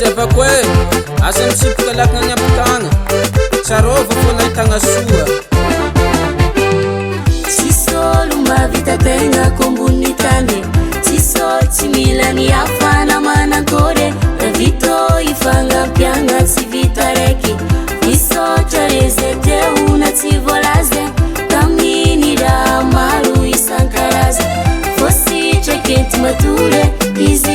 Siavako e asa misipoka lakagna ampitagna tsarova fô nahitagna soa tsisy olo mavita tegna kombony tany tsisy olo tsy mila ny afana manakôry vito ifagnapiagna tsy vita raiky misotra rezeteo na tsy voalaza tamin'ny raha maro isan-karaza fô sitraky ety matory izy